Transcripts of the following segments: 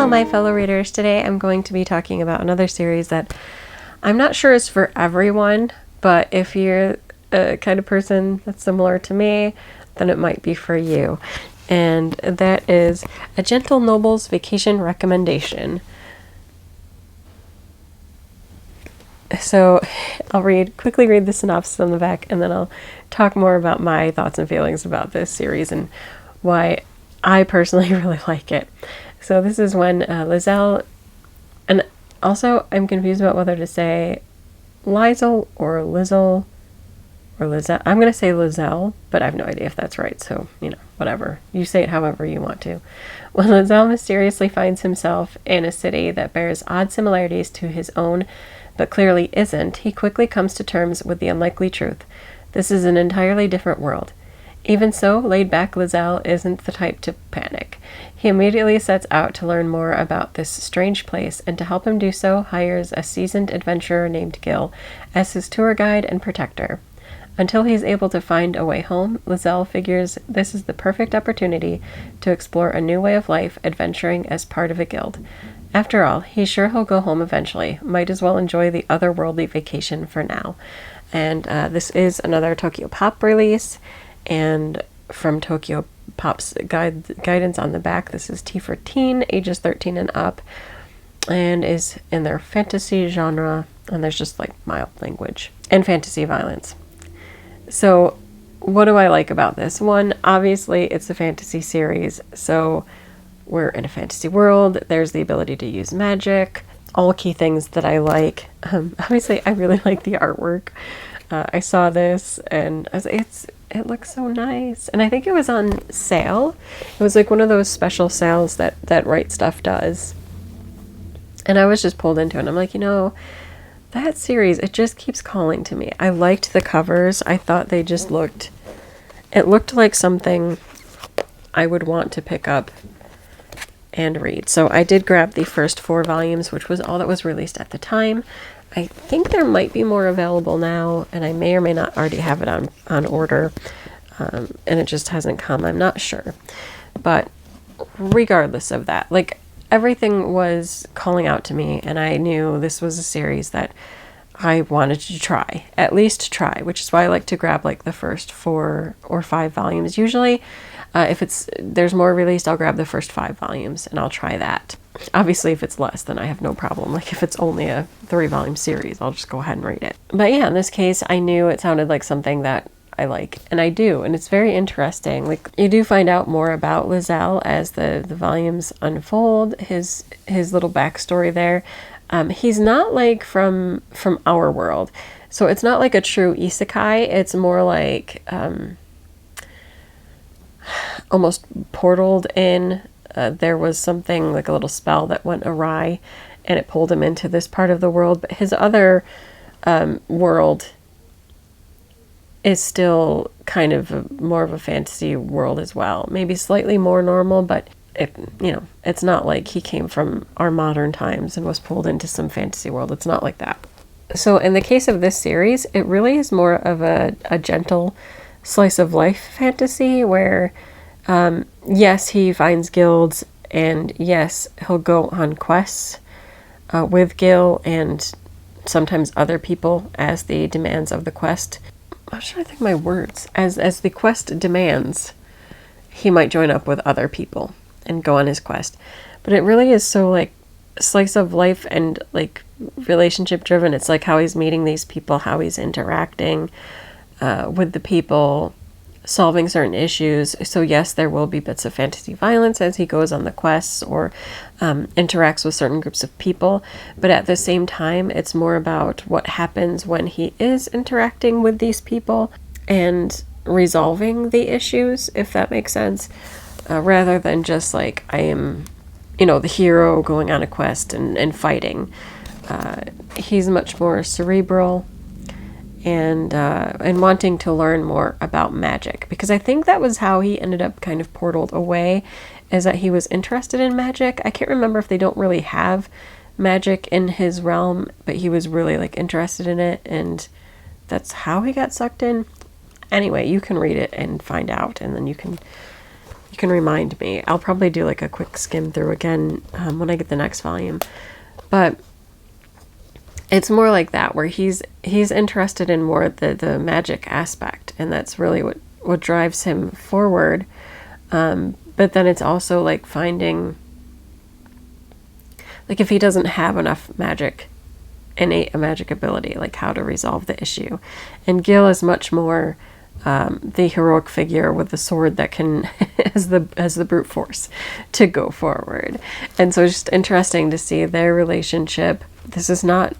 Hello, my fellow readers. Today I'm going to be talking about another series that I'm not sure is for everyone, but if you're a kind of person that's similar to me, then it might be for you. And that is A Gentle Noble's Vacation Recommendation. So I'll quickly read the synopsis on the back, and then I'll talk more about my thoughts and feelings about this series and why I personally really like it. So this is when Lizelle, and also I'm confused about whether to say Lizel or Lizzle or Lizelle. I'm going to say Lizelle, but I have no idea if that's right. So, whatever. You say it however you want to. When Lizelle mysteriously finds himself in a city that bears odd similarities to his own, but clearly isn't, he quickly comes to terms with the unlikely truth. This is an entirely different world. Even so, laid-back Lizelle isn't the type to panic. He immediately sets out to learn more about this strange place, and to help him do so, hires a seasoned adventurer named Gil as his tour guide and protector. Until he's able to find a way home, Lizelle figures this is the perfect opportunity to explore a new way of life, adventuring as part of a guild. After all, he's sure he'll go home eventually. Might as well enjoy the otherworldly vacation for now. And this is another Tokyo Pop release. And from Tokyo Pop's guidance on the back, this is T for teen, ages 13 and up, and is in their fantasy genre, and there's just like mild language and fantasy violence. So what do I like about this? One, obviously it's a fantasy series, so we're in a fantasy world. There's the ability to use magic, all key things that I like. Obviously I really like the artwork. I saw this and I was like, it looks so nice. And I think it was on sale. It was like one of those special sales that Right Stuff does. And I was just pulled into it. And I'm like, that series, it just keeps calling to me. I liked the covers. I thought they just looked like something I would want to pick up and read. So I did grab the first 4 volumes, which was all that was released at the time. I think there might be more available now, and I may or may not already have it on order, and it just hasn't come. I'm not sure. But regardless of that, like, everything was calling out to me, and I knew this was a series that I wanted to try, at least try, which is why I like to grab like the first 4 or 5 volumes. Usually, if there's more released, I'll grab the first 5 volumes and I'll try that. Obviously, if it's less, then I have no problem. Like if it's only a 3-volume series, I'll just go ahead and read it. But yeah, in this case, I knew it sounded like something that I like, and I do, and it's very interesting. Like, you do find out more about Lizelle as the volumes unfold, his little backstory there. He's not like from our world, so it's not like a true isekai. It's more like almost portaled in. There was something like a little spell that went awry, and it pulled him into this part of the world. But his other world is still kind of more of a fantasy world as well. Maybe slightly more normal, but it's not like he came from our modern times and was pulled into some fantasy world. It's not like that. So in the case of this series, it really is more of a gentle slice of life fantasy where, yes, he finds guilds, and yes, he'll go on quests with Gil and sometimes other people as the demands of the quest. I'm trying to think my words. As the quest demands, he might join up with other people and go on his quest. But it really is so like slice of life and like relationship driven. It's like how he's meeting these people, how he's interacting with the people, solving certain issues. So yes, there will be bits of fantasy violence as he goes on the quests or interacts with certain groups of people, but at the same time, it's more about what happens when he is interacting with these people and resolving the issues, if that makes sense, rather than just like I am, the hero going on a quest and fighting. He's much more cerebral and wanting to learn more about magic, because I think that was how he ended up kind of portaled away, is that he was interested in magic. I can't remember if they don't really have magic in his realm, but he was really like interested in it, and that's how he got sucked in. Anyway, you can read it and find out, and then you can you can remind me. I'll probably do like a quick skim through again when I get the next volume. But it's more like that, where he's interested in more the magic aspect, and that's really what drives him forward. But then it's also like finding, like, if he doesn't have enough magic, innate magic ability, like how to resolve the issue. And Gil is much more the heroic figure with the sword that can has the brute force to go forward. And so it's just interesting to see their relationship. This is not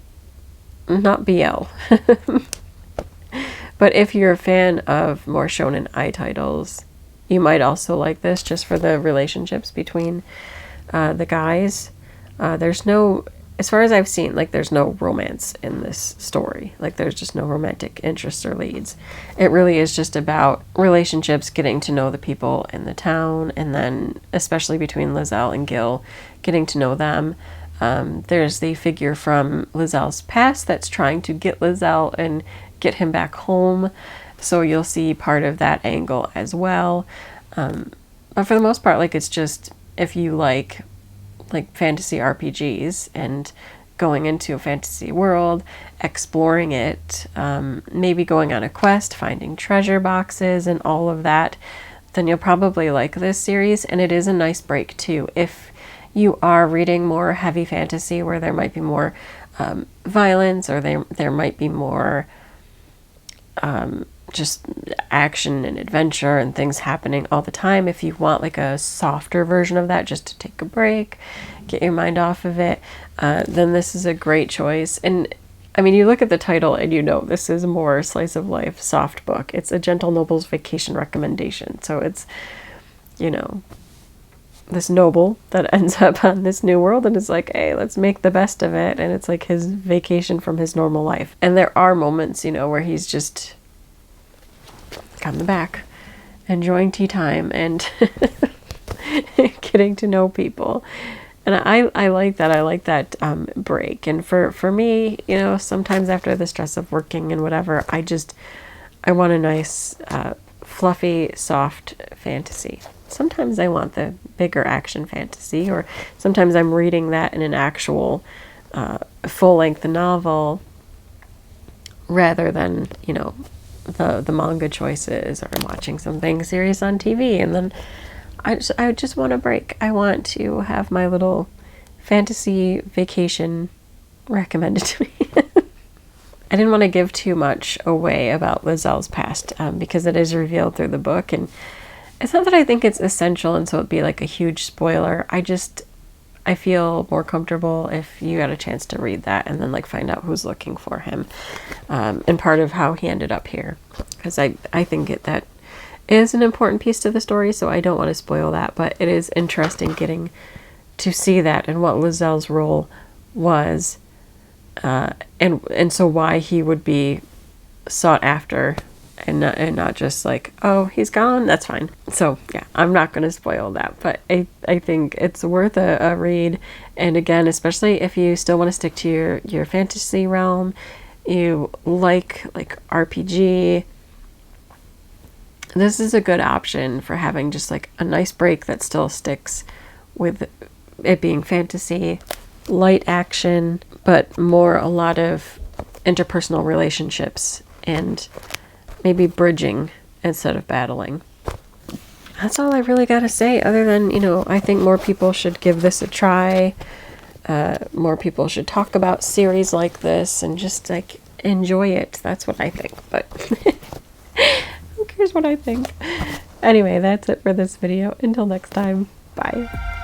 BL. But if you're a fan of more shonen ai titles, you might also like this, just for the relationships between the guys. There's no, as far as I've seen, like, there's no romance in this story. Like, there's just no romantic interests or leads. It really is just about relationships, getting to know the people in the town, and then especially between Lizelle and Gil, getting to know them. There's the figure from Lizelle's past that's trying to get Lizelle and get him back home. So you'll see part of that angle as well. But for the most part, like, it's just, if you like fantasy RPGs and going into a fantasy world, exploring it, maybe going on a quest, finding treasure boxes and all of that, then you'll probably like this series. And it is a nice break too. If you are reading more heavy fantasy where there might be more violence, or there might be more just action and adventure and things happening all the time, if you want like a softer version of that, just to take a break, get your mind off of it, then this is a great choice. And I mean, you look at the title and you know this is more slice of life, soft book. It's a gentle noble's vacation recommendation. So it's, you know, this noble that ends up on this new world and is like, hey, let's make the best of it. And it's like his vacation from his normal life. And there are moments, you know, where he's just on the back, enjoying tea time and getting to know people. And I like that. I like that break. And for me, you know, sometimes after the stress of working and whatever, I want a nice, fluffy, soft fantasy. Sometimes I want the bigger action fantasy, or sometimes I'm reading that in an actual full-length novel rather than, you know, the manga choices, or I'm watching something serious on TV, and then I just want a break. I want to have my little fantasy vacation recommended to me. I didn't want to give too much away about Lizelle's past, because it is revealed through the book, and it's not that I think it's essential and so it'd be like a huge spoiler. I feel more comfortable if you had a chance to read that and then like find out who's looking for him, and part of how he ended up here, because I think that is an important piece to the story, so I don't want to spoil that. But it is interesting getting to see that and what Lizelle's role was, and so why he would be sought after. And not just like, oh, he's gone, that's fine. So yeah, I'm not going to spoil that, but I think it's worth a read. And again, especially if you still want to stick to your fantasy realm, you like RPG, this is a good option for having just like a nice break that still sticks with it being fantasy, light action, but more a lot of interpersonal relationships and maybe bridging instead of battling. That's all I really got to say, other than, you know, I think more people should give this a try. More people should talk about series like this and just like enjoy it. That's what I think, but who cares what I think? Anyway, that's it for this video. Until next time, bye.